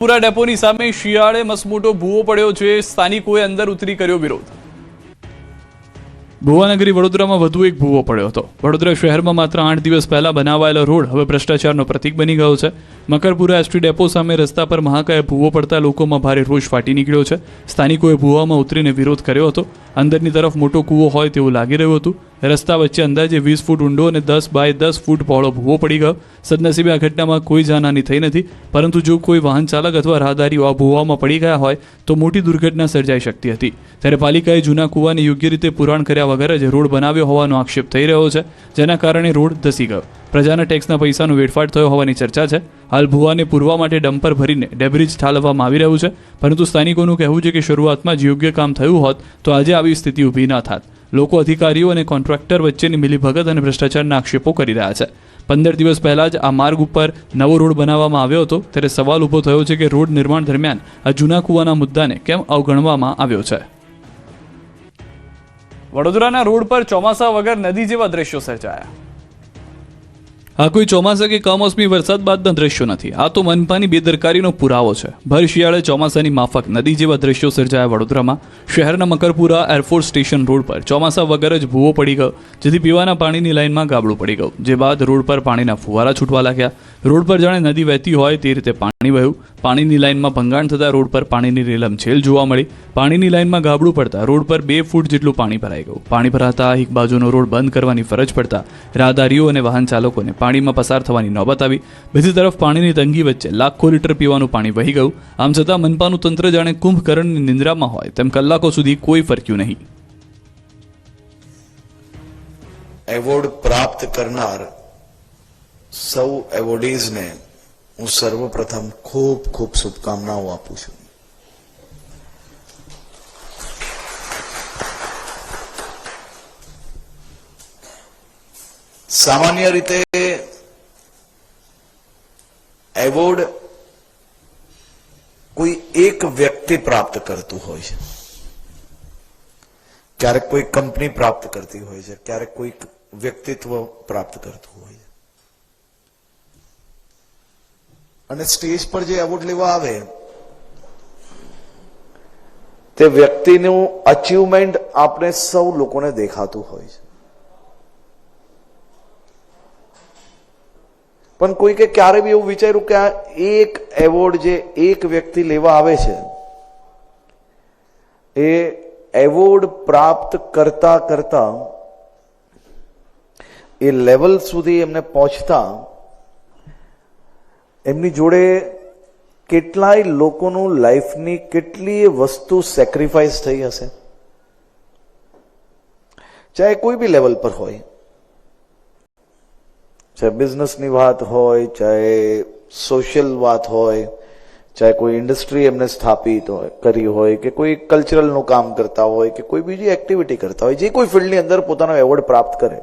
પૂરા ડેપોની સામે શિયાળે મસમોટો ભૂવો પડ્યો છે। સ્થાનિકોએ અંદર ઉતરી કર્યો વિરોધ। ભુવાનગરી વડોદરામાં વધુ એક ભૂવો પડ્યો હતો। વડોદરા શહેરમાં માત્ર 8 દિવસ પહેલા બનાવાયેલો રોડ હવે ભ્રષ્ટાચારનો પ્રતીક બની ગયો છે। મકરપુરા એસટી ડેપો સામે રસ્તા પર મહાકાય ભૂવો પડતા લોકોમાં ભારે રોષ ફાટી નીકળ્યો છે। સ્થાનિકોએ ભૂવામાં ઉતરીને વિરોધ કર્યો હતો। અંદરની તરફ મોટો કૂવો હોય તેવું લાગી રહ્યું હતું। રસ્તા વચ્ચે અંદાજે 20 ફૂટ ઊંડો અને 10 બાય 10 ફૂટ પહોળો ભૂવો પડી ગયો। સદનસીબે આ ઘટનામાં કોઈ જાનહાની થઈ નથી, પરંતુ જો કોઈ વાહન ચાલક અથવા રાહદારીઓ આ ભૂવામાં પડી ગયા હોય તો મોટી દુર્ઘટના સર્જાઈ શકતી હતી। ત્યારે પાલિકાએ જૂના કૂવાને યોગ્ય રીતે પુરાણ કર્યા વગર જ રોડ બનાવ્યો હોવાનો આક્ષેપ થઈ રહ્યો છે, જેના કારણે રોડ ધસી ગયો। પ્રજાના ટેક્સના પૈસાનો વેડફાટ થયો હોવાની ચર્ચા છે। હાલ ભૂવાને પૂરવા માટે ડમ્પર ભરીને ડેબ્રિજ ઠાલવવામાં આવી રહ્યું છે, પરંતુ સ્થાનિકોનું કહેવું છે કે શરૂઆતમાં જ યોગ્ય કામ થયું હોત તો આજે આવી સ્થિતિ ઊભી ન થાત। લોકો અધિકારીઓ અને કોન્ટ્રાક્ટર વચ્ચેની મિલીભગત અને ભ્રષ્ટાચારના આક્ષેપો કરી રહ્યા છે। 15 દિવસ પહેલા જ આ માર્ગ ઉપર નવો રોડ બનાવવામાં આવ્યો હતો, ત્યારે સવાલ ઊભો થયો છે કે રોડ નિર્માણ દરમિયાન આ જૂના કૂવાના મુદ્દાને કેમ અવગણવામાં આવ્યો છે। વડોદરાના રોડ પર ચોમાસા વગર નદી જેવા દ્રશ્યો સર્જાયા। આ કોઈ ચોમાસા કે કમોસમી વરસાદ બાદના દ્રશ્યો નથી, આ તો મનપાની બેદરકારીનો પુરાવો છે। ભર શિયાળે ચોમાસાની માફક નદી જેવા દ્રશ્યો સર્જાયા વડોદરામાં। શહેરના મકરપુરા એરફોર્સ સ્ટેશન રોડ પર ચોમાસા વગર જ ભૂવો પડી ગયો, જેથી પીવાના પાણીની લાઇનમાં ગાબડું પડી ગયું। જે બાદ રોડ પર પાણીના ફુવારા છૂટવા લાગ્યા। રોડ પર જાણે નદી વહેતી હોય તે રીતે પાણી વહ્યું। પાણીની લાઇનમાં ભંગાણ થતાં રોડ પર પાણીની રેલમછેલ જોવા મળી। પાણીની લાઇનમાં ગાબડું પડતા રોડ પર 2 ફૂટ જેટલું પાણી ભરાઈ ગયું। પાણી ભરાતા એક બાજુનો રોડ બંધ કરવાની ફરજ પડતા રાહદારીઓ અને વાહન ચાલકોને પાણીમાં પસાર થવાની નોબત આવી। બીજી તરફ પાણીની તંગી વચ્ચે લાખો લીટર પીવાનું પાણી વહી ગયું। આમ છતાં મનપાનું તંત્ર જાણે કુંભકર્ણની નિંદ્રામાં હોય તેમ કલાકો સુધી કોઈ ફરક્યું નહીં। એવોર્ડ પ્રાપ્ત કરનાર સૌ એવોર્ડીઝને હું સર્વપ્રથમ ખૂબ ખૂબ શુભકામનાઓ આપું છું। સામાન્ય રીતે એવોર્ડ કોઈ એક વ્યક્તિ પ્રાપ્ત કરતું હોય છે, ક્યારેક કોઈ કંપની પ્રાપ્ત કરતી હોય છે, ક્યારેક કોઈ વ્યક્તિત્વ પ્રાપ્ત કરતું હોય છે। અને સ્ટેજ પર જે એવોર્ડ લેવા આવે તે વ્યક્તિનું અચીવમેન્ટ આપણે સૌ લોકોને દેખાતું હોય છે, પણ કોઈકે ક્યારે બી એવું વિચાર્યું કે આ એક એવોર્ડ જે એક વ્યક્તિ લેવા આવે છે એ એવોર્ડ પ્રાપ્ત કરતા કરતા એ લેવલ સુધી એમને પહોંચતા એમની જોડે કેટલાય લોકોનું લાઈફની કેટલી વસ્તુ સેક્રિફાઈસ થઈ હશે, ચાહે કોઈ બી લેવલ પર હોય, ચાહે બિઝનેસની વાત હોય, ચાહે સોશિયલ વાત હોય, ચાહે કોઈ ઇન્ડસ્ટ્રી એમને સ્થાપિત હોય કરી હોય, કે કોઈ કલ્ચરલનું કામ કરતા હોય, કે કોઈ બીજી એક્ટિવિટી કરતા હોય, જે કોઈ ફિલ્ડની અંદર પોતાનો એવોર્ડ પ્રાપ્ત કરે।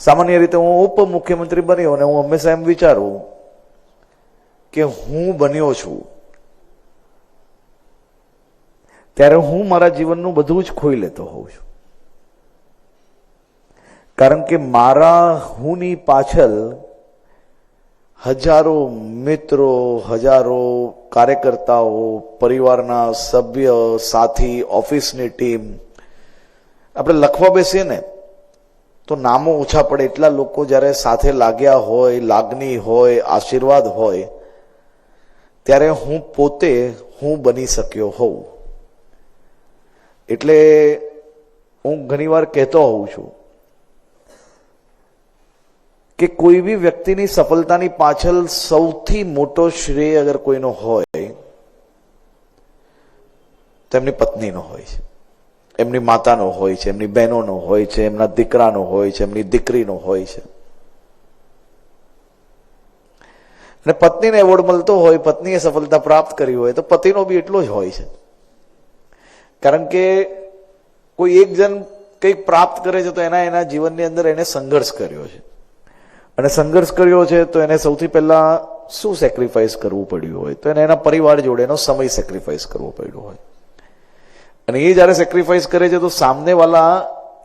સામાન્ય રીતે હું ઉપમુખ્યમંત્રી બન્યો અને હું હંમેશા એમ વિચારું કે હું બન્યો છું ત્યારે હું મારા જીવનનું બધું જ ખોઈ લેતો હોઉં છું, કારણ કે મારા હુંની પાછળ હજારો મિત્રો, હજારો કાર્યકર્તાઓ, પરિવારના સભ્ય, સાથી, ઓફિસની ટીમ, આપણે લખવા બેસીએ ને તો નામો ઓછા પડે એટલા લોકો જ્યારે સાથે લાગ્યા હોય, લાગણી હોય, આશીર્વાદ હોય, ત્યારે હું પોતે હું બની શક્યો હોઉં। એટલે હું ઘણીવાર કહેતો હોઉં છું કે કોઈ બી વ્યક્તિની સફળતાની પાછળ સૌથી મોટો શ્રેય અગર કોઈનો હોય તો એમની પત્નીનો હોય છે, એમની માતાનો હોય છે, એમની બહેનોનો હોય છે, એમના દીકરાનો હોય છે, એમની દીકરીનો હોય છે। અને પત્નીને એવોર્ડ મળતો હોય, પત્નીએ સફળતા પ્રાપ્ત કરી હોય તો પતિનો બી એટલો જ હોય છે, કારણ કે કોઈ એક જણ કંઈક પ્રાપ્ત કરે છે તો એના જીવનની અંદર એને સંઘર્ષ કર્યો છે, અને સંઘર્ષ કર્યો છે તો એને સૌથી પહેલા શું સેક્રિફાઈસ કરવું પડ્યું હોય તો એને એના પરિવાર જોડે એનો સમય સેક્રિફાઈસ કરવો પડ્યો હોય, અને એ જ્યારે સેક્રિફાઈસ કરે છે તો સામનેવાલા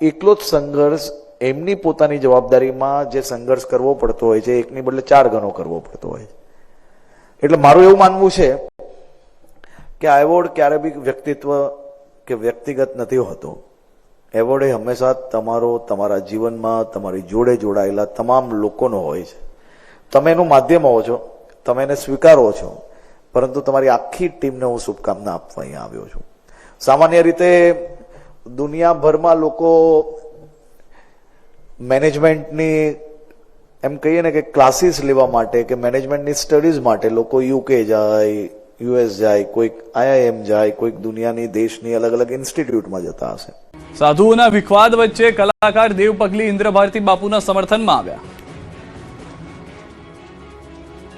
એકલો જ સંઘર્ષ એમની પોતાની જવાબદારીમાં જે સંઘર્ષ કરવો પડતો હોય છે એકની બદલે 4 ગણો કરવો પડતો હોય છે। એટલે મારું એવું માનવું છે કે આ એવોર્ડ ક્યારે બી વ્યક્તિત્વ કે વ્યક્તિગત નથી હોતો. એવોર્ડ એ હંમેશા તમારા જીવનમાં તમારી જોડે જોડાયેલા તમામ લોકોનો હોય છે. તમે એનું માધ્યમ હો છો, તમે એને સ્વીકારો છો, પરંતુ તમારી આખી ટીમને હું શુભકામના આપવા અહીંયા આવ્યો છું. સામાન્ય રીતે દુનિયાભરમાં લોકો મેનેજમેન્ટની એમ કહીએ ને કે ક્લાસીસ લેવા માટે કે મેનેજમેન્ટની સ્ટડીઝ માટે લોકો યુકે જાય, યુએસ જાય, કોઈક IIM જાય, કોઈક દુનિયાની દેશની અલગ અલગ ઇન્સ્ટિટ્યૂટમાં જતા હશે. સાધુઓના વિખવાદ વચ્ચે કલાકાર દેવ પગલી ઇન્દ્ર ભારતી બાપુના સમર્થનમાં આવ્યા.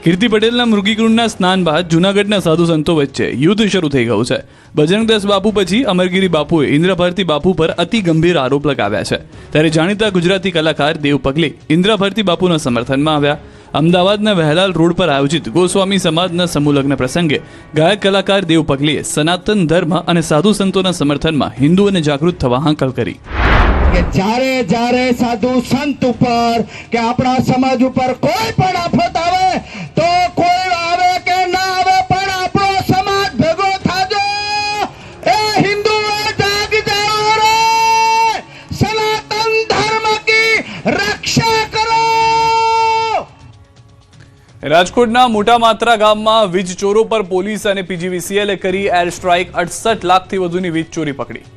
કીર્તિ પટેલના મૃગીકુંડના સ્નાન બાદ જૂનાગઢના સાધુ સંતો વચ્ચે યુદ્ધ શરૂ થઈ ગયું છે. બજરંગદાસ બાપુ પછી અમરગીરી બાપુએ ઇન્દ્ર ભારતી બાપુ પર અતિ ગંભીર આરોપ લગાવ્યા છે. ત્યારે જાણીતા ગુજરાતી કલાકાર દેવ પગલી ઇન્દ્ર ભારતી બાપુના સમર્થનમાં આવ્યા. અમદાવાદના વહેલાલ રોડ પર આયોજિત ગોસ્વામી સમાજના સમૂહલગ્ન પ્રસંગે ગાયક કલાકાર દેવ પગલીએ સનાતન ધર્મ અને સાધુ સંતોના સમર્થનમાં હિન્દુઓને જાગૃત થવા હાંકલ કરી. કે જ્યારે જ્યારે સાધુ સંત ઉપર કે આપણા સમાજ ઉપર કોઈ પણ આફત આવે તો કોઈ આવે કે ના આવે પણ આપણો સમાજ ભેગો થાજો. એ હિન્દુઓ જાગ જાઓ રે, સનાતન ધર્મ કી રક્ષા કરો. રાજકોટના મોટા માત્રા ગામમાં વીજ ચોરો પર પોલીસ અને PGVCL કરી એર સ્ટ્રાઇક. 68 લાખથી વધુની વીજ ચોરી પકડી.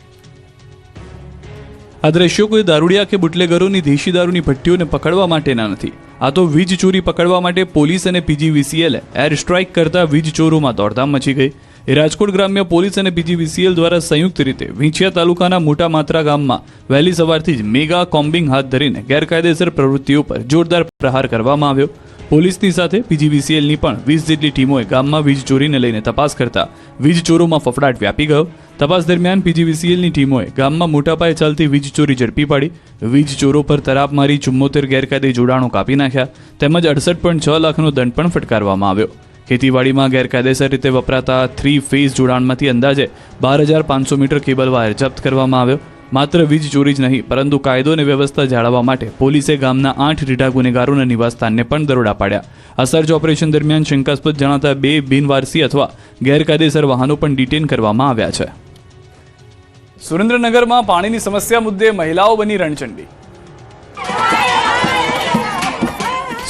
આ દ્રશ્યો કોઈ દારૂડિયા કે બુટલેગરોની દેશી દારૂની ભઠ્ઠીઓને પકડવા માટેના નથી. આ તો વીજ ચોરી પકડવા માટે પોલીસ અને PGVCL એર સ્ટ્રાઇક કરતા વીજ ચોરોમાં દોડધામ મચી ગઈ. રાજકોટ ગ્રામ્ય પોલીસ અને PGVCL દ્વારા સંયુક્ત રીતે વિંછિયા તાલુકાના મોટા માત્રા ગામમાં વહેલી સવારથી જ મેગા કોમ્બિંગ હાથ ધરીને ગેરકાયદેસર પ્રવૃત્તિઓ પર જોરદાર પ્રહાર કરવામાં આવ્યો. પોલીસની સાથે PGVCLની પણ 20 જેટલી ટીમોએ ગામમાં વીજ ચોરીને લઈને તપાસ કરતા વીજ ચોરોમાં ફફડાટ વ્યાપી ગયો. તપાસ દરમિયાન PGVCLની ટીમોએ ગામમાં મોટા પાયે ચાલતી વીજ ચોરી ઝડપી પાડી. વીજ ચોરો પર તરાપ મારી 74 ગેરકાયદે જોડાણો કાપી નાખ્યા તેમજ 68.6 લાખનો દંડ પણ ફટકારવામાં આવ્યો. ખેતીવાડીમાં ગેરકાયદેસર રીતે વપરાતા 3 ફેઝ જોડાણમાંથી અંદાજે 12,500 મીટર કેબલ વાયર જપ્ત કરવામાં આવ્યો. માત્ર વીજ ચોરી જ નહીં પરંતુ કાયદો અને વ્યવસ્થા જાળવવા માટે પોલીસે ગામના 8 રીઢા ગુનેગારોના નિવાસસ્થાનને પણ દરોડા પાડ્યા. આ સર્ચ ઓપરેશન દરમિયાન શંકાસ્પદ જણાતા 2 બિનવારસી અથવા ગેરકાયદેસર વાહનો પણ ડિટેન કરવામાં આવ્યા છે. સુરેન્દ્રનગરમાં પાણીની સમસ્યા મુદ્દે મહિલાઓ બની રણચંડી.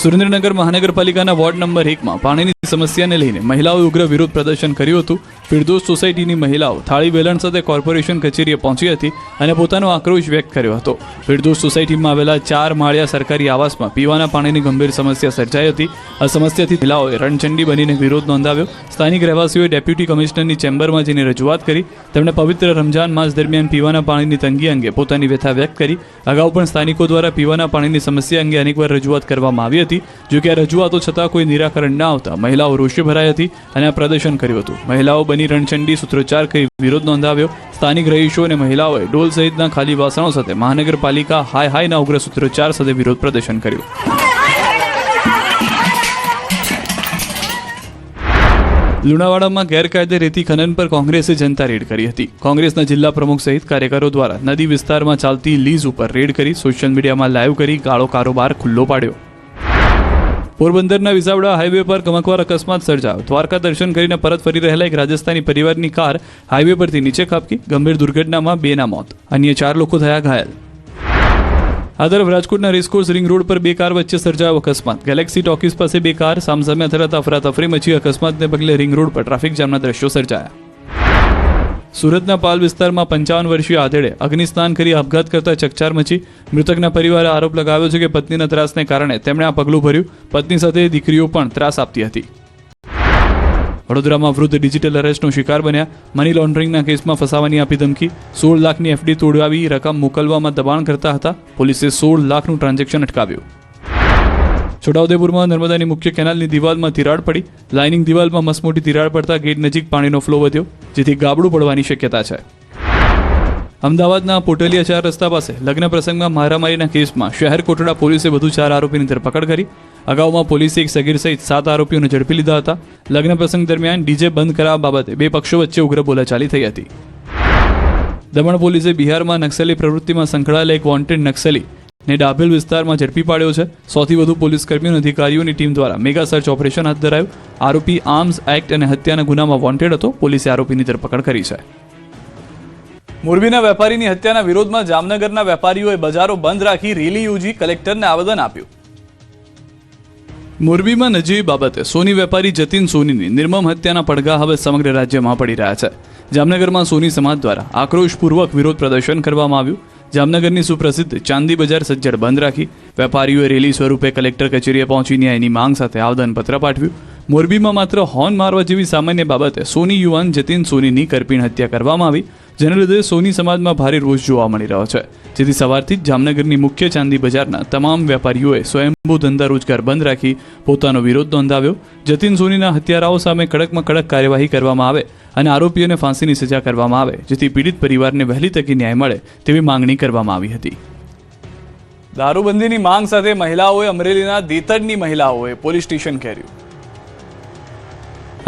સુરેન્દ્રનગર મહાનગરપાલિકાના વોર્ડ નંબર 1માં પાણીની સમસ્યાને લઈને મહિલાઓએ ઉગ્ર વિરોધ પ્રદર્શન કર્યું હતું. ફિરદોસ સોસાયટીની મહિલાઓ થાળી વેલણ સાથે કોર્પોરેશન કચેરીએ પહોંચી હતી અને પોતાનો આક્રોશ વ્યક્ત કર્યો હતો. ફિરદોસ સોસાયટીમાં આવેલા 4 માળિયા સરકારી આવાસમાં પીવાના પાણીની ગંભીર સમસ્યા સર્જાઈ હતી. આ સમસ્યાથી મહિલાઓએ રણચંડી બનીને વિરોધ નોંધાવ્યો. સ્થાનિક રહેવાસીઓએ ડેપ્યુટી કમિશનરની ચેમ્બરમાં જઈને રજૂઆત કરી. તેમણે પવિત્ર રમજાન માસ દરમિયાન પીવાના પાણીની તંગી અંગે પોતાની વ્યથા વ્યક્ત કરી. અગાઉ પણ સ્થાનિકો દ્વારા પીવાના પાણીની સમસ્યા અંગે અનેકવાર રજૂઆત કરવામાં આવી હતી. જો કે આ રજૂઆતો છતાં કોઈ નિરાકરણ ન આવતા મહિલાઓ રોષે ભરાઈ હતી અને આ પ્રદર્શન કર્યું હતું. મહિલાઓ બની રણચંડી સૂત્રોચ્ચાર કરી વિરોધ નોંધાવ્યો. સ્થાનિક રહીશો અને મહિલાઓએ ઢોલ સહિતના ખાલી વાસણો સાથે મહાનગરપાલિકા હાય હાયના ઉગ્ર સૂત્રોચ્ચાર સાથે વિરોધ પ્રદર્શન કર્યું. લુણાવાડામાં ગેરકાયદે રેતી ખનન પર કોંગ્રેસે જનતા રેડ કરી હતી. કોંગ્રેસના જિલ્લા પ્રમુખ સહિત કાર્યકરો દ્વારા નદી વિસ્તારમાં ચાલતી લીઝ ઉપર રેડ કરી સોશિયલ મીડિયામાં લાઈવ કરી કાળો કારોબાર ખુલ્લો પાડ્યો. પોરબંદરના વિસાવડા હાઈવે પર કમકવાર અકસ્માત સર્જાયો. દ્વારકા દર્શન કરીને પરત ફરી રહેલા એક રાજસ્થાની પરિવારની કાર હાઈવે પરથી નીચે ખાબકી. ગંભીર દુર્ઘટનામાં 2ના મોત, અન્ય 4 લોકો થયા ઘાયલ. આ તરફ રાજકોટના રેસકોર્સ રિંગ રોડ પર 2 કાર વચ્ચે સર્જાયો અકસ્માત. ગેલેક્સી ટોકીઝ પાસે 2 કાર સામસામે અથડાતા અફરાતફરી મચી. અકસ્માતને પગલે રિંગ રોડ પર ટ્રાફિક જામના દ્રશ્યો સર્જાયા. સુરતના પાલ વિસ્તારમાં 55 વર્ષીય આધેડે અગ્નિસ્નાન કરી આપઘાત કરતા ચકચાર મચી. મૃતકના પરિવારે આરોપ લગાવ્યો છે કે પત્નીના ત્રાસને કારણે તેમણે આ પગલું ભર્યું. પત્ની સાથે દીકરીઓ પણ ત્રાસ આપતી હતી. વડોદરામાં વૃદ્ધ ડિજિટલ અરેસ્ટનો શિકાર બન્યા. મની લોન્ડરિંગના કેસમાં ફસાવાની આપી ધમકી. 16 લાખની FD તોડાવી રકમ મોકલવામાં દબાણ કરતા હતા. પોલીસે 16 લાખનું ટ્રાન્ઝેક્શન અટકાવ્યું. છોટાઉદેપુરમાં નર્મદાની મુખ્ય કેનાલની દિવાલમાં તિરાડ પડી. લાઇનિંગ દિવાલમાં મસમોટી તિરાડ પડતા ગેટ નજીક પાણીનો ફ્લો વધ્યો, જેથી ગાબડું પડવાની શક્યતા છે. અમદાવાદના પોટલિયા 4 રસ્તા પાસે લગ્ન પ્રસંગમાં મારામારીના કેસમાં શહેર કોટડા પોલીસે વધુ 4 આરોપીની ધરપકડ કરી. અગાઉમાં પોલીસે એક સગીર સહિત 7 આરોપીઓને ઝડપી લીધા હતા. લગ્ન પ્રસંગ દરમિયાન ડીજે બંધ કરાવવા બાબતે 2 પક્ષો વચ્ચે ઉગ્ર બોલાચાલી થઈ હતી. દમણ પોલીસે બિહારમાં નક્સલી પ્રવૃત્તિમાં સંકળાયેલા એક વોન્ટેડ નક્સલી ને ડાભેલ વિસ્તારમાં ઝડપી પાડ્યો છે. 100થી વધુ પોલીસ કર્મીઓ અને અધિકારીઓની ટીમ દ્વારા મેગા સર્ચ ઓપરેશન હાથ ધરાયું. આરોપી આર્મ્સ એક્ટ અને હત્યાના ગુનામાં વોન્ટેડ હતો. પોલીસે આરોપીની ધરપકડ કરી છે. મોરબીના વેપારીની હત્યાના વિરોધમાં જામનગરના વેપારીઓએ બજારો બંધ રાખી રેલી યોજી કલેક્ટરને આવેદન આપ્યું. મોરબીમાં નજીવી બાબતે સોની વેપારી જતીન સોનીની નિર્મમ હત્યાના પડઘા હવે સમગ્ર રાજ્યમાં પડી રહ્યા છે. જામનગરમાં સોની સમાજ દ્વારા આક્રોશપૂર્વક વિરોધ પ્રદર્શન કરવામાં આવ્યું. જામનગરની સુપ્રસિદ્ધ ચાંદી બજાર સજ્જડ બંધ રાખી વેપારીઓએ રેલી સ્વરૂપે કલેક્ટર કચેરીએ પહોંચી ન્યાયની માંગ સાથે આવેદનપત્ર પાઠવ્યું. મોરબીમાં માત્ર હોર્ન મારવા જેવી સામાન્ય બાબતે સોની યુવાન જતીન સોનીની કરપીણ હત્યા કરવામાં આવી, જેને લીધે સોની સમાજમાં ભારે રોષ જોવા મળી રહ્યો છે. જેથી સવારથી જ જામનગરની મુખ્ય ચાંદી બજારના તમામ વેપારીઓએ સ્વયંભૂ ધંધા રોજગાર બંધ રાખી પોતાનો વિરોધ નોંધાવ્યો. જતીન સોનીના હત્યારાઓ સામે કડકમાં કડક કાર્યવાહી કરવામાં આવે અને આરોપીઓને ફાંસીની સજા કરવામાં આવે, જેથી પીડિત પરિવારને વહેલી તકે ન્યાય મળે તેવી માંગણી કરવામાં આવી હતી. દારૂબંધીની માંગ સાથે મહિલાઓએ અમરેલીના દેતડની મહિલાઓએ પોલીસ સ્ટેશન ઘેર્યું.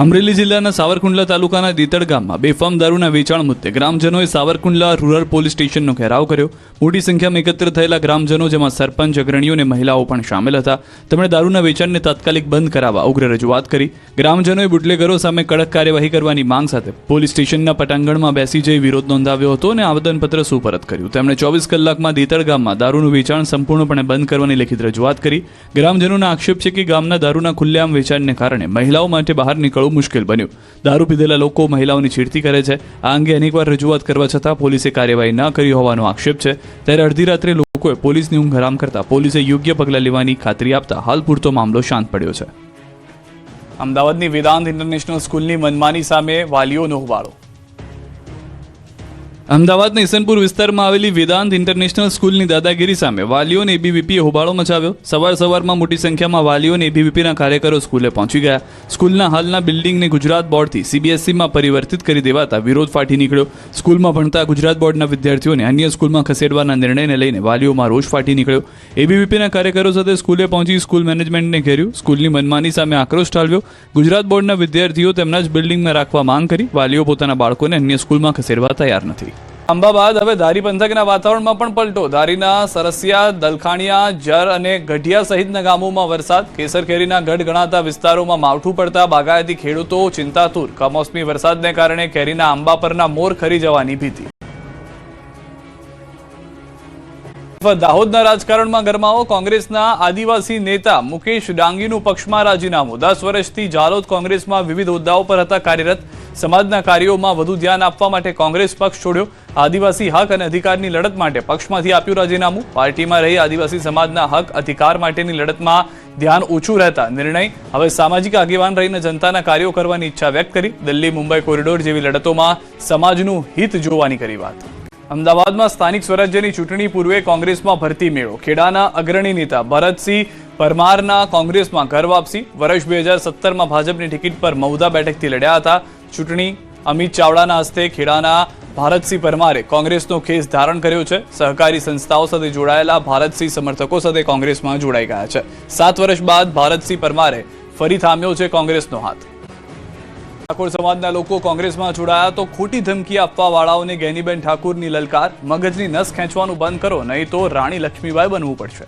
અમરેલી જિલ્લાના સાવરકુંડલા તાલુકાના દેતડ ગામમાં બેફામ દારૂના વેચાણ મુદ્દે ગ્રામજનોએ સાવરકુંડલા રૂરલ પોલીસ સ્ટેશનનો ઘેરાવ કર્યો. મોટી સંખ્યામાં એકત્ર થયેલા ગ્રામજનો, જેમાં સરપંચ, અગ્રણીઓ અને મહિલાઓ પણ સામેલ હતા, તેમણે દારૂના વેચાણને તાત્કાલિક બંધ કરાવવા ઉગ્ર રજૂઆત કરી. ગ્રામજનોએ બુટલેગરો સામે કડક કાર્યવાહી કરવાની માંગ સાથે પોલીસ સ્ટેશનના પટાંગણમાં બેસી જઈ વિરોધ નોંધાવ્યો હતો અને આવેદનપત્ર સુપરત કર્યું. તેમણે 24 કલાકમાં દેતડ ગામમાં દારૂનું વેચાણ સંપૂર્ણપણે બંધ કરવાની લેખિત રજૂઆત કરી. ગ્રામજનોનો આક્ષેપ છે કે ગામના દારૂના ખુલ્લેઆમ વેચાણને કારણે મહિલાઓ માટે બહાર નીકળવું મુશ્કેલ બન્યું. દારૂ પીધેલા લોકો મહિલાઓની છેડતી કરે છે. આ અંગે અનેકવાર રજૂઆત કરવા છતાં પોલીસે કાર્યવાહી ન કરી હોવાનો આક્ષેપ છે. ત્યારે અડધી રાત્રે લોકોએ પોલીસની ઊંઘ હરામ કરતા પોલીસે યોગ્ય પગલાં લેવાની ખાતરી આપતા હાલ પૂરતો મામલો શાંત પડ્યો છે. અમદાવાદની વેદાંત ઇન્ટરનેશનલ સ્કૂલની મનમાની સામે વાલીઓનો હોબાળો. અમદાવાદના ઈસનપુર વિસ્તારમાં આવેલી વેદાંત ઇન્ટરનેશનલ સ્કૂલની દાદાગીરી સામે વાલીઓને એબીવીપીએ હોબાળો મચાવ્યો. સવારમાં મોટી સંખ્યામાં વાલીઓ અને એબીવીપીના કાર્યકરો સ્કૂલે પહોંચી ગયા. સ્કૂલના હાલના બિલ્ડિંગને ગુજરાત બોર્ડથી સીબીએસઈમાં પરિવર્તિત કરી દેવાતા વિરોધ ફાટી નીકળ્યો. સ્કૂલમાં ભણતા ગુજરાત બોર્ડના વિદ્યાર્થીઓને અન્ય સ્કૂલમાં ખસેડવાના નિર્ણયને લઈને વાલીઓમાં રોષ ફાટી નીકળ્યો. એબીવીપીના કાર્યકરો સાથે સ્કૂલે પહોંચી સ્કૂલ મેનેજમેન્ટને ઘેર્યું. સ્કૂલની મનમાની સામે આક્રોશ ઠાલવ્યો. ગુજરાત બોર્ડના વિદ્યાર્થીઓ તેમના જ બિલ્ડિંગમાં રાખવા માંગ કરી. વાલીઓ પોતાના બાળકોને અન્ય સ્કૂલમાં ખસેડવા તૈયાર નથી. અંબાબાદ હવે ધારી પંથકના વાતાવરણમાં પણ પલટો. ધારીના સરસિયા, દલખાણિયા, જર અને ગઢિયા સહિતના ગામોમાં વરસાદ. કેસર કેરીના ગઢ ગણાતા વિસ્તારોમાં માવઠું પડતા બાગાયતી ખેડૂતો ચિંતાતુર. કમોસમી વરસાદને કારણે કેરીના આંબા પરના મોર ખરી જવાની ભીતિ. દાહોદના રાજકારણમાં ગરમાવો. કોંગ્રેસના આદિવાસી નેતા મુકેશ ડાંગીનું પક્ષમાં રાજીનામું. 10 વર્ષથી જાલોદ કોંગ્રેસમાં વિવિધ હોદ્દાઓ પર હતા કાર્યરત. સમાજના કાર્યોમાં વધુ ધ્યાન આપવા માટે કોંગ્રેસ પક્ષ છોડ્યો. આદિવાસી હક અને અધિકારની લડત માટે પક્ષમાંથી આપ્યું રાજીનામું. પાર્ટીમાં રહી આદિવાસી સમાજના હક અધિકાર માટેની લડતમાં ધ્યાન ઓછું રહેતા નિર્ણય. હવે સામાજિક આગેવાન રહીને જનતાના કાર્યો કરવાની ઈચ્છા વ્યક્ત કરી. દિલ્હી મુંબઈ કોરિડોર જેવી લડતોમાં સમાજનું હિત જોવાની કરી વાત. અમદાવાદમાં સ્થાનિક સ્વરાજ્યની ચૂંટણી પૂર્વે કોંગ્રેસમાં ભરતી મેળો. ખેડાના અગ્રણી નેતા ભરતસિંહ પરમારના કોંગ્રેસમાં ઘર વાપસી. વર્ષ 2017માં ભાજપની ટિકિટ પર મહુધા બેઠકથી લડ્યા હતા. ચૂંટણી અમિત ચાવડાના હસ્તે ખેડાના ભારતસિંહ પરમારે કોંગ્રેસનો ખેસ ધારણ કર્યો છે. સહકારી સંસ્થાઓ સાથે જોડાયેલા ભારતસિંહ સમર્થકો સાથે કોંગ્રેસમાં જોડાઈ ગયા છે. 7 વર્ષ બાદ ભારતસિંહ પરમારે ફરી થામ્યો છે કોંગ્રેસનો હાથ. ઠાકોર સમાજના લોકો કોંગ્રેસમાં જોડાયા તો ખોટી ધમકી આપવા વાળાઓને ગેનીબેન ઠાકોરની લલકાર. મગજની નસ ખેંચવાનું બંધ કરો, નહીં તો રાણી લક્ષ્મીબાઈ બનવું પડશે.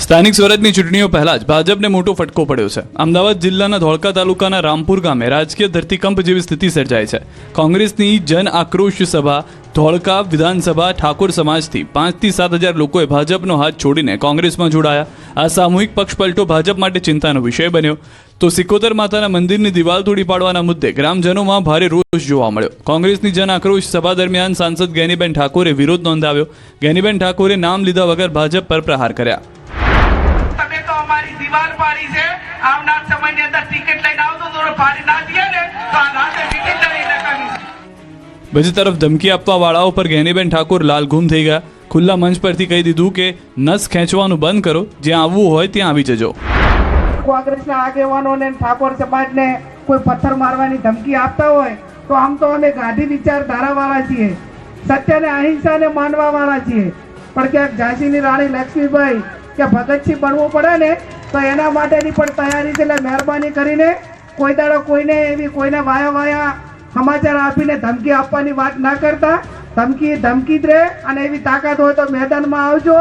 સ્થાનિક સ્વરાજની ચૂંટણીઓ પહેલા જ ભાજપને મોટો ફટકો પડ્યો છે. અમદાવાદ જિલ્લાના ધોળકા તાલુકાના રામપુર ગામે રાજકીય ધરતીકંપ જેવી સ્થિતિ સર્જાઈ છે. કોંગ્રેસની જન આક્રોશ સભા ધોળકા વિધાનસભા ઠાકોર સમાજથી 5 થી 7 હજાર લોકોએ ભાજપનો હાથ છોડીને કોંગ્રેસમાં જોડાયા. આ સામૂહિક પક્ષપલટો ભાજપ માટે ચિંતાનો વિષય બન્યો. તો સિકોતર માતાના મંદિરની દિવાલ તોડી પાડવાના મુદ્દે ગ્રામજનોમાં ભારે રોષ જોવા મળ્યો. કોંગ્રેસની જન આક્રોશ સભા દરમિયાન સાંસદ ગેનીબેન ઠાકોરે વિરોધ નોંધાવ્યો. ગેનીબેન ઠાકોરે નામ લીધા વગર ભાજપ પર પ્રહાર કર્યા. દીવાલ પાડી છે. આવનાર સમયની અંદર ટિકિટ લઈને આવતો તો પાડી ના દે ને તો આ રાતે ટિકિટ લઈને કાઢી. બીજી તરફ ધમકી આપવા વાળાઓ પર ગેનીબેન ઠાકોર લાલઘૂમ થઈ ગયા. ખુલ્લા મંચ પરથી કહી દીધું કે નસ ખેંચવાનું બંધ કરો, જ્યાં આવવું હોય ત્યાં આવી જજો. કોંગ્રેસના આગેવાનોને ઠાકોર સમાજને કોઈ પથ્થર મારવાની ધમકી આપતા હોય તો આમ તો અમે ગાંધી વિચારધારાવાળા છીએ, સત્યને અહિંસાને માનવાવાળા છીએ. પણ ક્યાંક ઝાંસીની રાણી લક્ષ્મીબાઈ કે ભગતસિંહ બનવું પડે ને તો એના માટેની પણ તૈયારી છે. એટલે મહેરબાની કરીને કોઈ દાડો કોઈને એવી કોઈને વાયા સમાચાર આપીને ધમકી આપવાની વાત ના કરતા. ધમકી જ રહે અને એવી તાકાત હોય તો મેદાનમાં આવજો.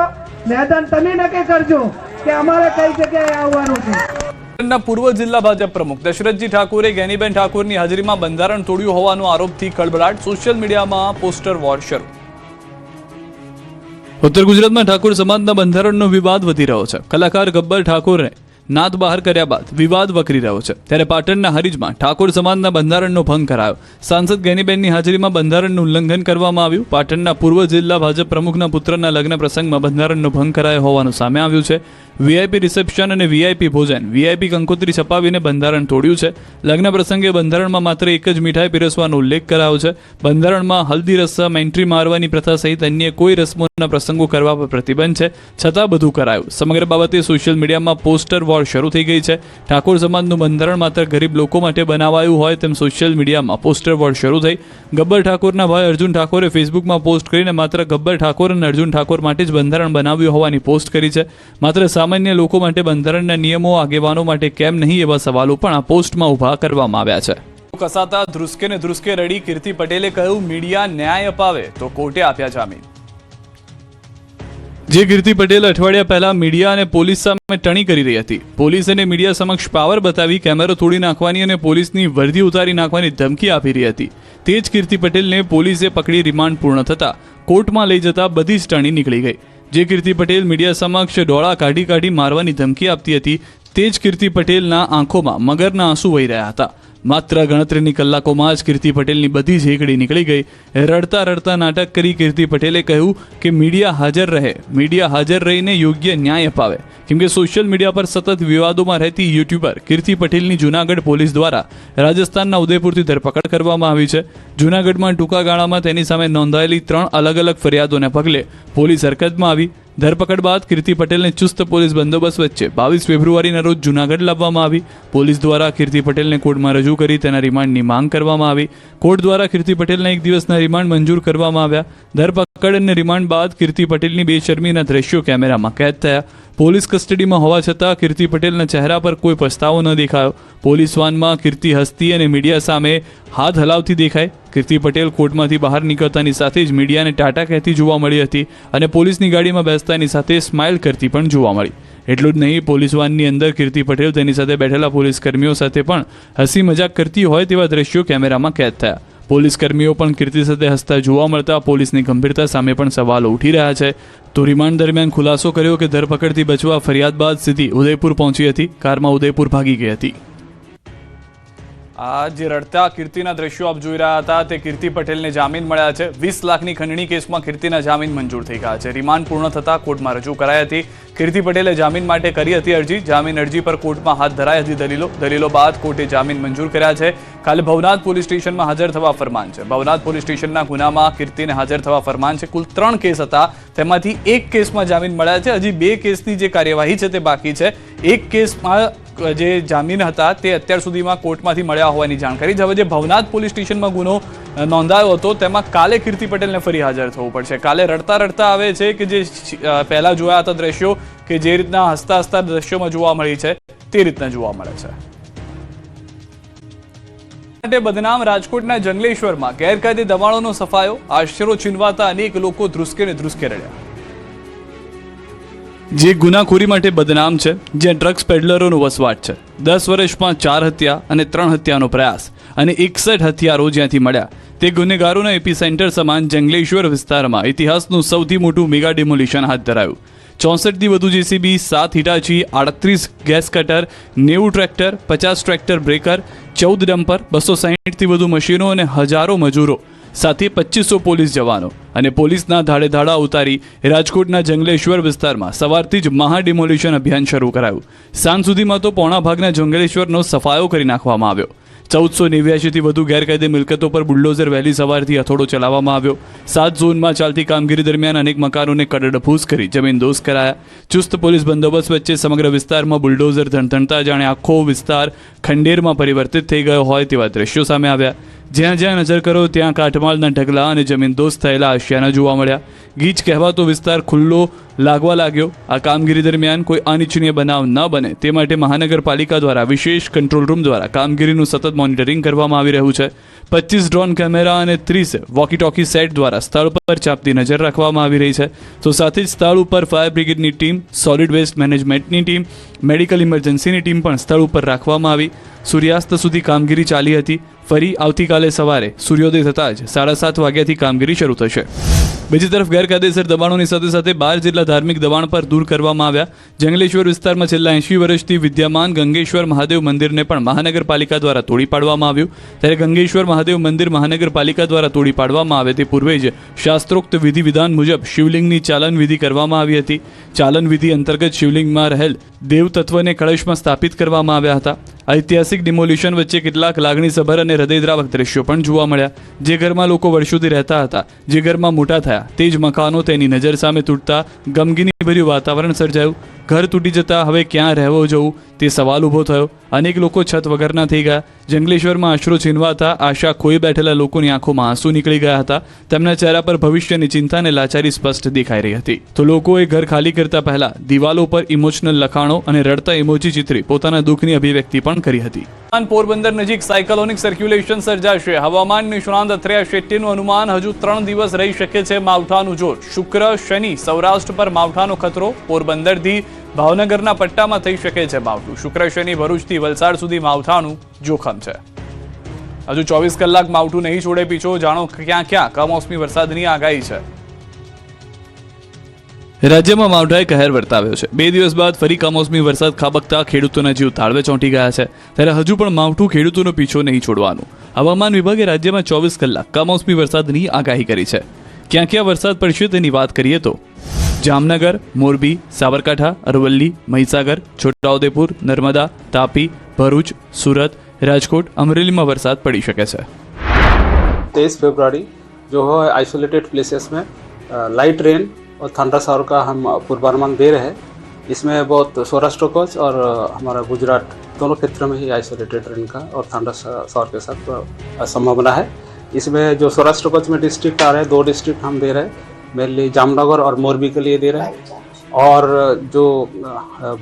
મેદાન તમે નક્કી કરજો કે અમારે કઈ જગ્યાએ આવવાનું છે. પાટણના પૂર્વ જિલ્લા ભાજપ પ્રમુખ દશરથજી ઠાકોરે ગેનીબેન ઠાકોરની હાજરીમાં બંધારણ તોડ્યું હોવાનો આરોપથી ખળભળાટ. સોશિયલ મીડિયામાં પોસ્ટર વોર શરૂ. ઉત્તર ગુજરાતમાં ઠાકોર સમાજના બંધારણનો વિવાદ વધી રહ્યો છે. કલાકાર ગબ્બર ઠાકોરને નાદ બહાર કર્યા બાદ વિવાદ વકરી રહ્યો છે. ત્યારે પાટણના હરીજમાં ઠાકોર સમાજના બંધારણનો ભંગ કરાયો. સાંસદ ગેનીબેનની હાજરીમાં બંધારણનું ઉલ્લંઘન કરવામાં આવ્યું. પાટણના પૂર્વ જિલ્લા ભાજપ પ્રમુખના પુત્રના લગ્ન પ્રસંગમાં બંધારણનો ભંગ કરાયો હોવાનું સામે આવ્યું છે. વીઆઈપી રિસેપ્શન અને વીઆઈપી ભોજન, વીઆઈપી કંકોત્રી છપાવીને બંધારણ તોડ્યું છે. લગ્ન પ્રસંગે બંધારણમાં માત્ર એક જ મીઠાઈ પીરસવાનો ઉલ્લેખ કરાયો છે. બંધારણમાં હલ્દી રસમ, એન્ટ્રી મારવાની પ્રથા સહિત અન્ય કોઈ રસમોના પ્રસંગો કરવા પર પ્રતિબંધ છે, છતાં બધું કરાયું. સમગ્ર બાબતે સોશિયલ મીડિયામાં પોસ્ટર વોર શરૂ થઈ ગઈ છે. ઠાકોર સમાજનું બંધારણ માત્ર ગરીબ લોકો માટે બનાવાયું હોય તેમ સોશિયલ મીડિયામાં પોસ્ટર વોર શરૂ થઈ. ગબ્બર ઠાકોરના ભાઈ અર્જુન ઠાકોરે ફેસબુકમાં પોસ્ટ કરીને માત્ર ગબ્બર ઠાકોર અને અર્જુન ઠાકોર માટે જ બંધારણ બનાવ્યું હોવાની પોસ્ટ કરી છે. માત્ર સામાન્ય લોકો માટે બંધારણના નિયમો આગેવાનો માટે કેમ નહીં એવા સવાલો પણ આ પોસ્ટમાં ઊભા કરવામાં આવ્યા છે. કસાતા ધ્રુસકે ને ધ્રુસકે રડી કીર્તિ પટેલે કહ્યું મીડિયા ન્યાય અપાવે તો કોર્ટે આપ્યા જામીન. જે કીર્તિ પટેલ અઠવાડિયા પહેલા મીડિયા અને પોલીસ સામે ટણી કરી રહી હતી. પોલીસ અને મીડિયા સમક્ષ પાવર બતાવી કેમેરો તોડી નાખવાની અને પોલીસની વર્દી ઉતારી નાખવાની ધમકી આપી રહી હતી. તે જ કીર્તિ પટેલને પોલીસે પકડી રિમાન્ડ પૂર્ણ થતા કોર્ટમાં લઈ જતા બધી જ ટણી નીકળી ગઈ. જે કીર્તિ પટેલ મીડિયા સમક્ષ ડોળા કાઢી મારવાની ધમકી આપતી હતી, તે જ કીર્તિ પટેલના આંખોમાં મગરના આંસુ વહી રહ્યા હતા. માત્ર ગણતરીની કલાકોમાં જ કીર્તિ પટેલની બધી જ હેકડી નીકળી ગઈ. રડતા રડતા નાટક કરી કીર્તિ પટેલે કહ્યું કે મીડિયા હાજર રહે, મીડિયા હાજર રહીને યોગ્ય ન્યાય અપાવે. કેમ કે સોશિયલ મીડિયા પર સતત વિવાદોમાં રહેતી યુટ્યુબર કીર્તિ પટેલની જૂનાગઢ પોલીસ દ્વારા રાજસ્થાનના ઉદયપુરથી ધરપકડ કરવામાં આવી છે. જૂનાગઢમાં ટૂંકા ગાળામાં તેની સામે નોંધાયેલી 3 અલગ અલગ ફરિયાદોને પગલે પોલીસ હરકતમાં આવી. ધરપકડ બાદ કીર્તિ પટેલને ચુસ્ત પોલીસ બંદોબસ્ત વચ્ચે 22 ફેબ્રુઆરીના રોજ જૂનાગઢ લાવવામાં આવી. પોલીસ દ્વારા કીર્તિ પટેલને કોર્ટમાં રજૂ કરી તેના રિમાન્ડની માંગ કરવામાં આવી. કોર્ટ દ્વારા કીર્તિ પટેલના 1 દિવસના રિમાન્ડ મંજૂર કરવામાં આવ્યા. ધરપકડ અને રિમાન્ડ બાદ કીર્તિ પટેલની બેશરમીના દ્રશ્યો કેમેરામાં કેદ થયા. પોલીસ કસ્ટડીમાં હોવા છતાં કીર્તિ પટેલના ચહેરા પર કોઈ પસ્તાવો ન દેખાયો. પોલીસ વાનમાં કીર્તિ હસતી અને મીડિયા સામે હાથ હલાવતી દેખાય. કીર્તિ પટેલ કોર્ટમાંથી બહાર નીકળતાની સાથે જ મીડિયાને ટાટા કહેતી જોવા મળી હતી અને પોલીસની ગાડીમાં બેસતાની સાથે સ્માઇલ કરતી પણ જોવા મળી. એટલું જ નહીં, પોલીસ વાનની અંદર કીર્તિ પટેલ તેની સાથે બેઠેલા પોલીસ કર્મીઓ સાથે પણ હસી મજાક કરતી હોય તેવા દ્રશ્યો કેમેરામાં કેદ થયા. પોલીસ કર્મીઓ પણ કીર્તિ સાથે હસતા જોવા મળતા પોલીસની ગંભીરતા સામે પણ સવાલો ઉઠી રહ્યા છે. તો રિમાન્ડ દરમિયાન ખુલાસો કર્યો કે ધરપકડથી બચવા ફરિયાદ બાદ સીધી ઉદયપુર પહોંચી હતી. કારમાં ઉદયપુર ભાગી ગઈ હતી. આ જે રડતા કીર્તિના દ્રશ્યો આપ જોઈ રહ્યા હતા તે કીર્તિ પટેલને જામીન મળ્યા છે. 20 લાખની ખંડણી કેસમાં કીર્તિના જામીન મંજૂર થઈ ગયા છે. રિમાન્ડ પૂર્ણ થતા કોર્ટમાં રજૂ કરાઈ હતી. કીર્તિ પટેલે જામીન માટે કરી હતી અરજી. જામીન અરજી પર કોર્ટમાં હાથ ધરાઈ હતી દલીલો બાદ કોર્ટે જામીન મંજૂર કર્યા છે. કાલે ભવનાથ પોલીસ સ્ટેશનમાં હાજર થવા ફરમાન છે. ભવનાથ પોલીસ સ્ટેશનના ગુનામાં કીર્તિને હાજર થવા ફરમાન છે. કુલ 3 કેસ હતા, તેમાંથી 1 કેસમાં જામીન મળ્યા છે. હજી 2 કેસની જે કાર્યવાહી છે તે બાકી છે. 1 કેસમાં જે જામીન હતા તે અત્યાર સુધીમાં કોર્ટમાંથી મળ્યા હોવાની જાણકારી છે. હવે જે ભવનાથ પોલીસ સ્ટેશનમાં ગુનો નોંધાયો હતો તેમાં કાલે કીર્તિ પટેલને ફરી હાજર થવું પડશે. કાલે રડતા રડતા આવે છે કે જે પહેલા જોયા હતા દ્રશ્યો કે જે રીતના હસતા હસતા દ્રશ્યોમાં જોવા મળી છે તે રીતના જોવા મળે છે. માટે બદનામ રાજકોટના જંગલેશ્વરમાં ગેરકાયદે દબાણોનો સફાયો. આશરો છીનવાતા અનેક લોકો ધ્રુસકે ને ધ્રુસકે રડ્યા. જે ગુનાખોરી માટે બદનામ છે, જ્યાં ડ્રગ્સ પેડલરોનો વસવાટ છે. 10 વર્ષમાં 4 હત્યા અને 3 હત્યાનો પ્રયાસ અને 61 હથિયારો જ્યાંથી મળ્યા, તે ગુનેગારોના એપી સેન્ટર સમાન જંગલેશ્વર વિસ્તારમાં ઇતિહાસનું સૌથી મોટું મેગા ડિમોલિશન હાથ ધરાયું. 64થી વધુ JCB, 7 Hitachi, 38 gas cutter, 90 tractor, 50 tractor breaker, 14 dumper, 260થી વધુ મશીનો અને હજારો મજૂરો સાથે 2500 પોલીસ જવાનો અને પોલીસના ધાડે ધાડા ઉતારી રાજકોટના જંગલેશ્વર વિસ્તારમાં સવારથી જ મહા ડિમોલિશન અભિયાન શરૂ કરાયું. સાંજ સુધીમાં તો પોણા ભાગના જંગલેશ્વરનો સફાયો કરી નાખવામાં આવ્યો. 1489થી વધુ ગેરકાયદે મિલકતો પર બુલડોઝર વહેલી સવારથી હથોડો ચલાવવામાં આવ્યો. 7 ઝોનમાં ચાલતી કામગીરી દરમિયાન અનેક મકાનોને કડડફૂસ કરી જમીનદોસ્ત કરાયા. ચુસ્ત પોલીસ બંદોબસ્ત વચ્ચે સમગ્ર વિસ્તારમાં બુલડોઝર ધણધણતા જાણે આખો વિસ્તાર ખંડેરમાં પરિવર્તિત થઈ ગયો હોય તેવા દ્રશ્યો સામે આવ્યા. જ્યાં જ્યાં નજર કરો ત્યાં કાટમાળના ઢગલા અને જમીનદોસ્ત થયેલા આશિયાના જોવા મળ્યા. ગીચ કહેવાતો વિસ્તાર ખુલ્લો લાગવા લાગ્યો. આ કામગીરી દરમિયાન કોઈ અનિચ્છનીય બનાવ ન બને તે માટે મહાનગરપાલિકા દ્વારા વિશેષ કંટ્રોલ રૂમ દ્વારા કામગીરીનું સતત મોનિટરિંગ કરવામાં આવી રહ્યું છે. 25 ડ્રોન કેમેરા અને 30 વોકી ટોકી સેટ દ્વારા સ્થળ પર ચાંપતી નજર રાખવામાં આવી રહી છે. તો સાથે જ સ્થળ ઉપર ફાયર બ્રિગેડની ટીમ, સોલિડ વેસ્ટ મેનેજમેન્ટની ટીમ, મેડિકલ ઇમરજન્સીની ટીમ પણ સ્થળ ઉપર રાખવામાં આવી. સૂર્યાસ્ત સુધી કામગીરી ચાલી હતી. ફરી આવતીકાલે સવારે સૂર્યોદય થતાં જ 7:30 વાગ્યાથી કામગીરી શરૂ થશે. બીજી તરફ ગેરકાયદેસર દબાણોની સાથે સાથે 12 જેટલા ધાર્મિક દબાણ પર દૂર કરવામાં આવ્યા. જંગલેશ્વર વિસ્તારમાં છેલ્લા 80 વર્ષથી વિદ્યમાન ગંગેશ્વર મહાદેવ મંદિરને પણ મહાનગરપાલિકા દ્વારા તોડી પાડવામાં આવ્યું. ત્યારે ગંગેશ્વર મહાદેવ મંદિર મહાનગરપાલિકા દ્વારા તોડી પાડવામાં આવે તે પૂર્વે જ શાસ્ત્રોક્ત વિધિ વિધાન મુજબ શિવલિંગની ચાલન વિધિ કરવામાં આવી હતી. ચાલન વિધિ અંતર્ગત શિવલિંગમાં રહેલ દેવ તત્વને કળશમાં સ્થાપિત કરવામાં આવ્યા હતા. ઐતિહાસિક ડિમોલિશન વચ્ચે કેટલાક લાગણીસભર અને હૃદયદ્રાવક દ્રશ્યો પણ જોવા મળ્યા. જે ઘરમાં લોકો વર્ષોથી રહેતા હતા, જે ઘરમાં મોટા થયા, તે જ મકાનો તેની નજર સામે તૂટતા ગમગીનીભર્યું વાતાવરણ સર્જાયું. ઘર તૂટી જતા હવે ક્યાં રહેવો જવું તે સવાલ ઊભો થયો. અનેક લોકો છત વગરના થઈ ગયા. જંગલેશ્વરમાં આશરો છીનવાતા આશા ખોઈ બેઠેલા લોકોની આંખોમાં આંસુ નીકળી ગયા હતા. તેમના ચહેરા પર ભવિષ્યની ચિંતા અને લાચારી સ્પષ્ટ દેખાઈ રહી હતી. તો લોકોએ ઘર ખાલી કરતા પહેલા દિવાલો પર ઇમોશનલ લખાણો અને રડતા ઇમોજી ચિત્રી પોતાના દુઃખની અભિવ્યક્તિ પણ કરી હતી. પોરબંદર નજીક સાયક્લોનિક સર્ક્યુલેશન સર્જાશે. હવામાન નિષ્ણાંત અત્રેયા શેટ્ટીનું અનુમાન હજુ 3 દિવસ રહી શકે છે માવઠાનું જોર. શુક્ર, શનિ સૌરાષ્ટ્ર પર માવઠાનો ખતરો. પોરબંદરથી ભાવનગરના પટ્ટામાં થઈ શકે છે માવઠું. શુક્ર, શનિ ભરૂચથી વલસાડ સુધી માવઠાનું જોખમ છે. હજુ 24 કલાક માવઠું નહીં છોડે પીછો. જાણો ક્યાં ક્યાં કમોસમી વરસાદની આગાહી છે. રાજ્યમાં માવઠાએ કહેર વર્તાવ્યો છે. 2 દિવસ બાદ ફરી કમોસમી વરસાદ ખાબકતા ખેડૂતોના જીવ તાળવે ચોંટી ગયા છે. ત્યારે હજુ પણ માવઠું ખેડૂતોનો પીછો નહીં છોડવાનું. હવામાન વિભાગે રાજ્યમાં 24 કલાક કમોસમી વરસાદની આગાહી કરી છે. ક્યાં ક્યાં વરસાદ પડશે તેની વાત કરીએ તો જામનગર, મોરબી, સાબરકાંઠા, અરવલ્લી, મહીસાગર, છોટાઉદેપુર, નર્મદા, તાપી, ભરૂચ, સુરત, राजकोट, अमरेली में बरसात पड़ी सके है. 23 फरवरी जो है आइसोलेटेड प्लेसेस में लाइट रेन और थंडर शावर का हम पूर्वानुमान दे रहे हैं. इसमें बहुत सौराष्ट्र कच्छ और हमारा गुजरात दोनों क्षेत्र में ही आइसोलेटेड रेन का और थंडर शावर के साथ संभावना है. इसमें जो सौराष्ट्र कच्छ में डिस्ट्रिक्ट आ रहे हैं, 2 डिस्ट्रिक्ट हम दे रहे हैं, मेनली जामनगर और मोरबी के लिए दे रहे हैं. और जो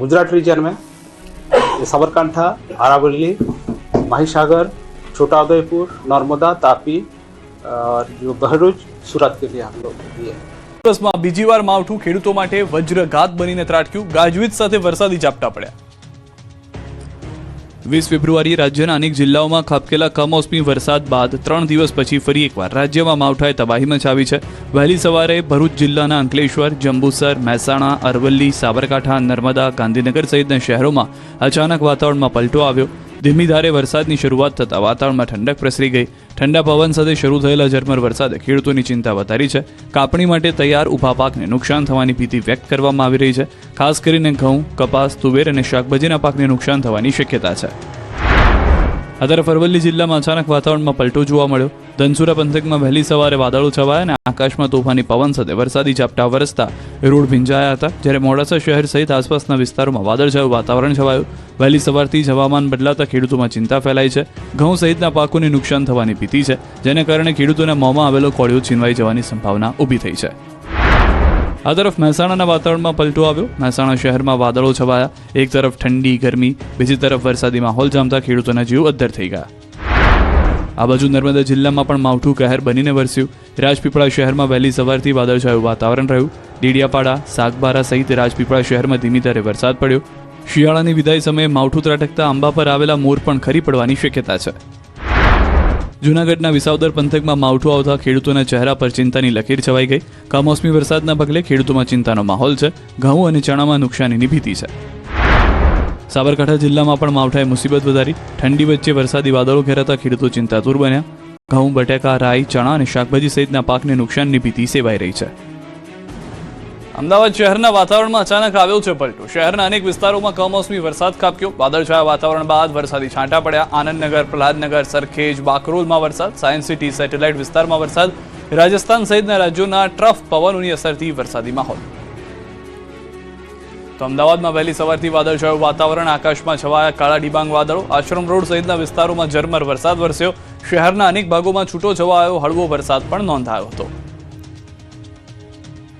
गुजरात रीजन में साबरकांठा, अरावली, महिसागर, छोटाउदेपुर, नर्मदा, तापी और जो भरूच, सूरत के लिए हम लोग दिए. દિવસમાં બીજી વાર માવઠું ખેડૂતો માટે વજ્રઘાત બનીને ત્રાટક્યું. ગાજવીજ સાથે વરસાદી ઝાપટા પડ્યા. 20 ફેબ્રુઆરીએ રાજ્યના અનેક જિલ્લાઓમાં ખાબકેલા કમોસમી વરસાદ બાદ 3 દિવસ પછી ફરી એકવાર રાજ્યમાં માવઠાએ તબાહી મચાવી છે. વહેલી સવારે ભરૂચ જિલ્લાના અંકલેશ્વર, જંબુસર, મહેસાણા, અરવલ્લી, સાબરકાંઠા, નર્મદા, ગાંધીનગર સહિતના શહેરોમાં અચાનક વાતાવરણમાં પલટો આવ્યો. ધીમી ધારે વરસાદની શરૂઆત થતાં વાતાવરણમાં ઠંડક પ્રસરી ગઈ. ઠંડા પવન સાથે શરૂ થયેલા ઝરમર વરસાદે ખેડૂતોની ચિંતા વધારી છે. કાપણી માટે તૈયાર ઊભા પાકને નુકસાન થવાની ભીતિ વ્યક્ત કરવામાં આવી રહી છે. ખાસ કરીને ઘઉં, કપાસ, તુવેર અને શાકભાજીના પાકને નુકસાન થવાની શક્યતા છે. આ તરફ અરવલ્લી જિલ્લામાં અચાનક વાતાવરણમાં પલટો જોવા મળ્યો. ધનસુરા પંથકમાં વહેલી સવારે વાદળો છવાયા અને આકાશમાં તોફાની પવન સાથે વરસાદી ઝાપટા વરસતા રોડ ભીંજાયા હતા. જ્યારે મોડાસા શહેર સહિત આસપાસના વિસ્તારોમાં વાદળછાયું વાતાવરણ છવાયું. વહેલી સવારથી જ હવામાન બદલાતા ખેડૂતોમાં ચિંતા ફેલાઈ છે. ઘઉં સહિતના પાકોને નુકસાન થવાની ભીતિ છે, જેને કારણે ખેડૂતોના મોંમાં આવેલો કોળિયો છીનવાઈ જવાની સંભાવના ઊભી થઈ છે. આ તરફ મહેસાણાના વાતાવરણમાં પલટો આવ્યો. મહેસાણા શહેરમાં વાદળો છવાયા. એક તરફ ઠંડી, ગરમી, બીજી તરફ વરસાદી માહોલ જામતા ખેડૂતોના જીવ અદ્ધર થઈ ગયા. આ બાજુ નર્મદા જિલ્લામાં પણ માવઠું કહેર બનીને વરસ્યું. રાજપીપળા શહેરમાં વહેલી સવારથી વાદળછાયું વાતાવરણ રહ્યું. ડેડિયાપાડા, સાગબારા સહિત રાજપીપળા શહેરમાં ધીમી ધારે વરસાદ પડ્યો. શિયાળાની વિદાય સમયે માવઠું ત્રાટકતા આંબા પર આવેલા મોર પણ ખરી પડવાની શક્યતા છે. જૂનાગઢના વિસાવદર પંથકમાં માવઠું આવતા ખેડૂતોના ચહેરા પર ચિંતાની લકીર છવાઈ ગઈ. કમોસમી વરસાદના પગલે ખેડૂતોમાં ચિંતાનો માહોલ છે. ઘઉં અને ચણામાં નુકસાનીની ભીતિ છે. સાબરકાંઠા જિલ્લામાં પણ માવઠાએ મુસીબત વધારી. ઠંડી વચ્ચે વરસાદી વાદળો ઘેરાતા ખેડૂતો ચિંતાતુર બન્યા. ઘઉં, બટાકા, રાઈ, ચણા અને શાકભાજી સહિતના પાકને નુકસાનની ભીતિ સેવાઈ રહી છે. અમદાવાદ શહેરના વાતાવરણમાં અચાનક આવ્યો છે પલટો. શહેરના અનેક વિસ્તારોમાં કમોસમી વરસાદ ખાબક્યો. વાદળછાયા વાતાવરણ બાદ વરસાદી છાંટા પડ્યા. આનંદનગર, પ્રહલાદનગર, સરખેજ, બાકરોલમાં વરસાદ. સાયન્સ સિટી, સેટેલાઇટ વિસ્તારમાં વરસાદ. રાજસ્થાન સહિતના રાજ્યોના ટ્રફ પવનોની અસરથી વરસાદી માહોલ. તો અમદાવાદમાં વહેલી સવારથી વાદળછાયું વાતાવરણ, આકાશમાં છવાયા કાળા ડિબાંગ વાદળો, આશ્રમ રોડ સહિતના વિસ્તારોમાં ઝરમર વરસાદ વરસ્યો. શહેરના અનેક ભાગોમાં છૂટો છવાયો હળવો વરસાદ પણ નોંધાયો હતો.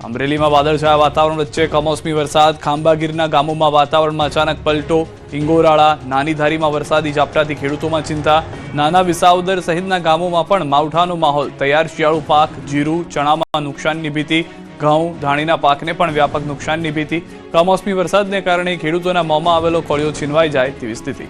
અમરેલીમાં વાદળછાયા વાતાવરણ વચ્ચે કમોસમી વરસાદ, ખાંભાગીરના ગામોમાં વાતાવરણમાં અચાનક પલટો, ઇંગોરાળા, નાનીધારીમાં વરસાદી ઝાપટાથી ખેડૂતોમાં ચિંતા. નાના વિસાવદર સહિતના ગામોમાં પણ માવઠાનો માહોલ, તૈયાર શિયાળુ પાક જીરું, ચણામાં નુકસાનની ભીતિ, ઘઉં, ધાણીના પાકને પણ વ્યાપક નુકસાનની ભીતિ. કમોસમી વરસાદને કારણે ખેડૂતોના મોંમાં આવેલો કોળિયો છીનવાઈ જાય તેવી સ્થિતિ.